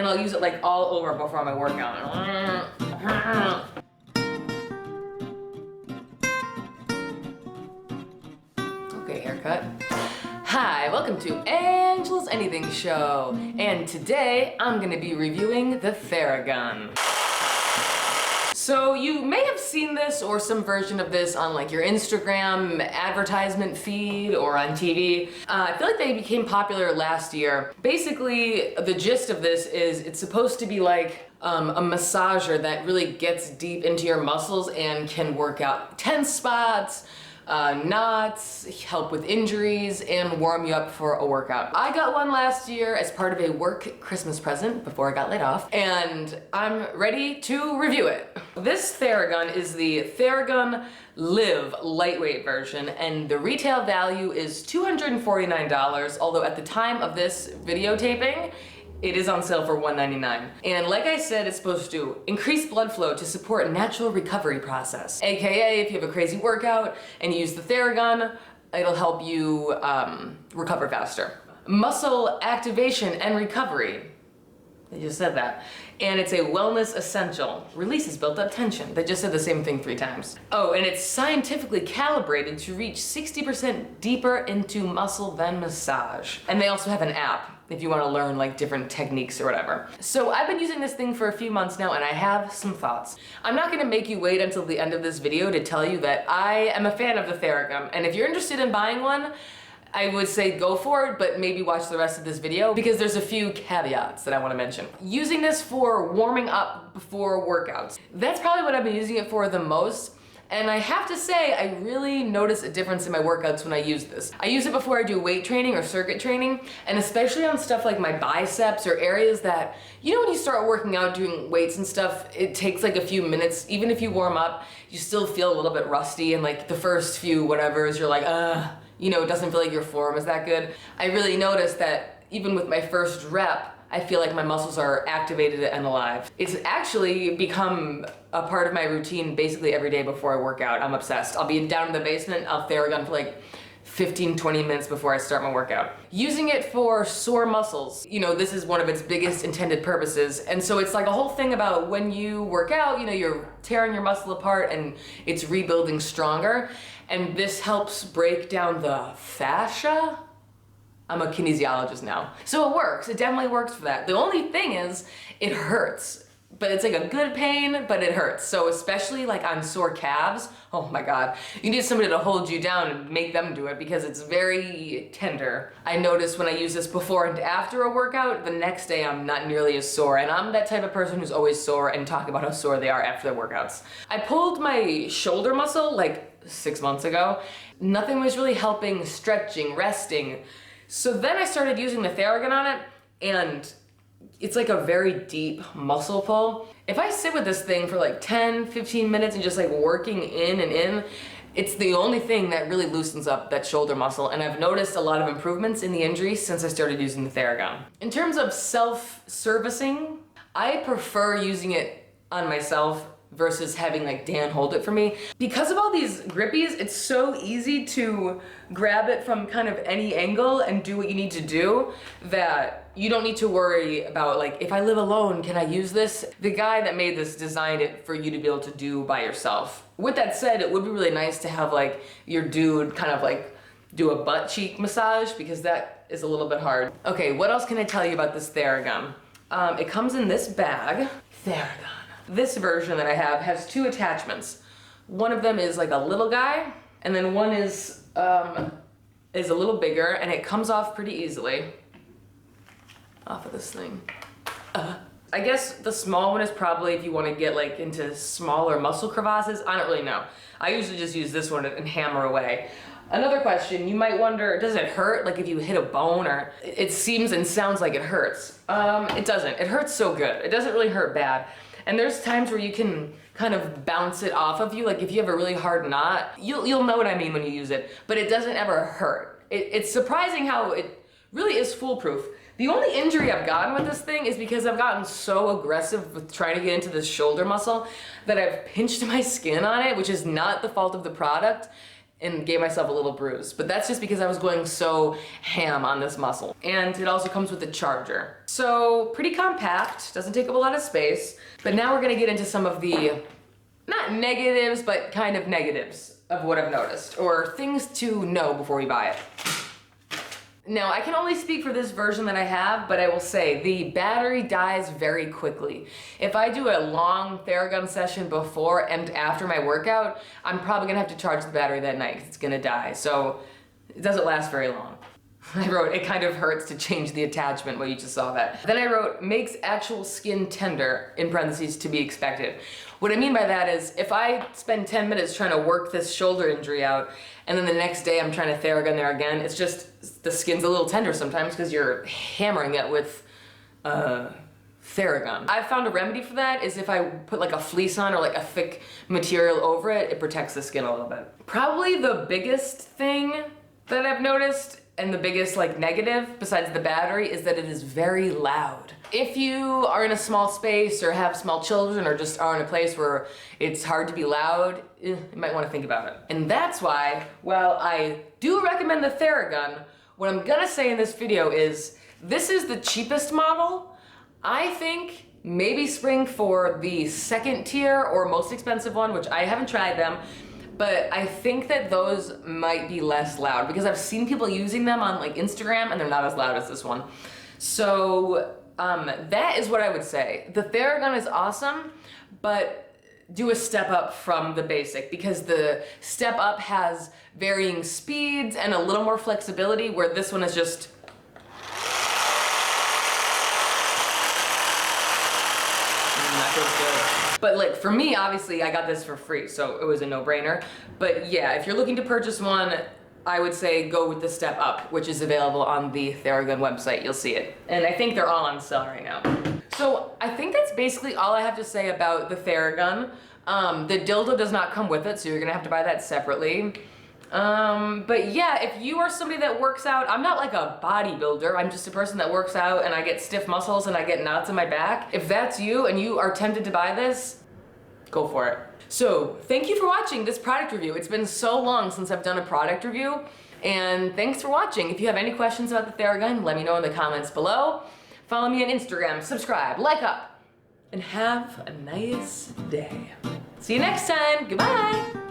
and I'll use it like all over before my workout. Okay, haircut. Hi, welcome to Angela's Anything Show, and today I'm gonna be reviewing the Theragun. So you may have seen this or some version of this on like your Instagram advertisement feed or on TV. I feel like they became popular last year. Basically, the gist of this is it's supposed to be like a massager that really gets deep into your muscles and can work out tense spots, knots, help with injuries, and warm you up for a workout. I got one last year as part of a work Christmas present before I got laid off, and I'm ready to review it. This Theragun is the Theragun LIV lightweight version, and the retail value is $249, although at the time of this videotaping, it is on sale for $199. And like I said, it's supposed to increase blood flow to support natural recovery process. AKA, if you have a crazy workout and you use the Theragun, it'll help you recover faster. Muscle activation and recovery. They just said that. And it's a wellness essential. Releases built up tension. They just said the same thing 3 times. Oh, and it's scientifically calibrated to reach 60% deeper into muscle than massage. And they also have an app if you want to learn like different techniques or whatever. So I've been using this thing for a few months now and I have some thoughts. I'm not gonna make you wait until the end of this video to tell you that I am a fan of the Theragun. And if you're interested in buying one, I would say go for it, but maybe watch the rest of this video because there's a few caveats that I want to mention. Using this for warming up before workouts. That's probably what I've been using it for the most. And I have to say, I really notice a difference in my workouts when I use this. I use it before I do weight training or circuit training, and especially on stuff like my biceps or areas that, you know, when you start working out doing weights and stuff, it takes like a few minutes. Even if you warm up, you still feel a little bit rusty, and like the first few whatevers, you're like, you know, it doesn't feel like your form is that good. I really noticed that even with my first rep, I feel like my muscles are activated and alive. It's actually become a part of my routine basically every day before I work out. I'm obsessed. I'll be down in the basement, I'll Theragun for like 15-20 minutes before I start my workout. Using it for sore muscles, you know, this is one of its biggest intended purposes. And so it's like a whole thing about when you work out, you know, you're tearing your muscle apart and it's rebuilding stronger. And this helps break down the fascia. I'm a kinesiologist now. So it works, it definitely works for that. The only thing is, it hurts. But it's like a good pain, but it hurts. So especially like on sore calves, oh my God. You need somebody to hold you down and make them do it because it's very tender. I notice when I use this before and after a workout, the next day I'm not nearly as sore. And I'm that type of person who's always sore and talk about how sore they are after their workouts. I pulled my shoulder muscle like 6 months ago. Nothing was really helping, stretching, resting. So then I started using the Theragun on it, and it's like a very deep muscle pull. If I sit with this thing for like 10-15 minutes and just like working in and in, it's the only thing that really loosens up that shoulder muscle, and I've noticed a lot of improvements in the injury since I started using the Theragun. In terms of self-servicing, I prefer using it on myself versus having like Dan hold it for me. Because of all these grippies, it's so easy to grab it from kind of any angle and do what you need to do that you don't need to worry about like, if I live alone, can I use this? The guy that made this designed it for you to be able to do by yourself. With that said, it would be really nice to have like your dude kind of like do a butt cheek massage because that is a little bit hard. Okay, what else can I tell you about this Theragun? It comes in this bag. Theragun. This version that I have has 2 attachments. One of them is like a little guy, and then one is a little bigger, and it comes off pretty easily. Off of this thing. I guess the small one is probably if you want to get like into smaller muscle crevasses. I don't really know. I usually just use this one and hammer away. Another question, you might wonder, does it hurt? Like if you hit a bone, or it seems and sounds like it hurts. It doesn't. It hurts so good. It doesn't really hurt bad. And there's times where you can kind of bounce it off of you. Like if you have a really hard knot, you'll know what I mean when you use it, but it doesn't ever hurt. It's surprising how it really is foolproof. The only injury I've gotten with this thing is because I've gotten so aggressive with trying to get into this shoulder muscle that I've pinched my skin on it, which is not the fault of the product. and gave myself a little bruise. But that's just because I was going so ham on this muscle. And it also comes with a charger. So pretty compact, doesn't take up a lot of space. But now we're gonna get into some of the, not negatives, but kind of negatives of what I've noticed, or things to know before we buy it. Now, I can only speak for this version that I have, but I will say the battery dies very quickly. If I do a long Theragun session before and after my workout, I'm probably gonna have to charge the battery that night because it's gonna die. So it doesn't last very long. I wrote, it kind of hurts to change the attachment, well, you just saw that. Then I wrote, makes actual skin tender, in parentheses, to be expected. What I mean by that is, if I spend 10 minutes trying to work this shoulder injury out, and then the next day I'm trying to Theragun there again, it's just, the skin's a little tender sometimes because you're hammering it with Theragun. I've found a remedy for that is if I put like a fleece on or like a thick material over it, it protects the skin a little bit. Probably the biggest thing that I've noticed and the biggest like negative besides the battery is that it is very loud. If you are in a small space or have small children or just are in a place where it's hard to be loud, you might want to think about it. And that's why, while I do recommend the Theragun, what I'm gonna say in this video is this is the cheapest model. I think maybe spring for the second tier or most expensive one, which I haven't tried them, but I think that those might be less loud because I've seen people using them on like Instagram and they're not as loud as this one. So that is what I would say. The Theragun is awesome, but do a step up from the basic because the step up has varying speeds and a little more flexibility where this one is just that feels good. But like for me, obviously I got this for free, so it was a no-brainer. But yeah, if you're looking to purchase one, I would say go with the step up, which is available on the Theragun website. You'll see it. And I think they're all on sale right now. So I think that's basically all I have to say about the Theragun. The dildo does not come with it, so you're gonna have to buy that separately. But yeah, if you are somebody that works out, I'm not like a bodybuilder, I'm just a person that works out and I get stiff muscles and I get knots in my back. If that's you and you are tempted to buy this, go for it. So thank you for watching this product review. It's been so long since I've done a product review, and thanks for watching. If you have any questions about the Theragun, let me know in the comments below. Follow me on Instagram, subscribe, like up, and have a nice day. See you next time, goodbye.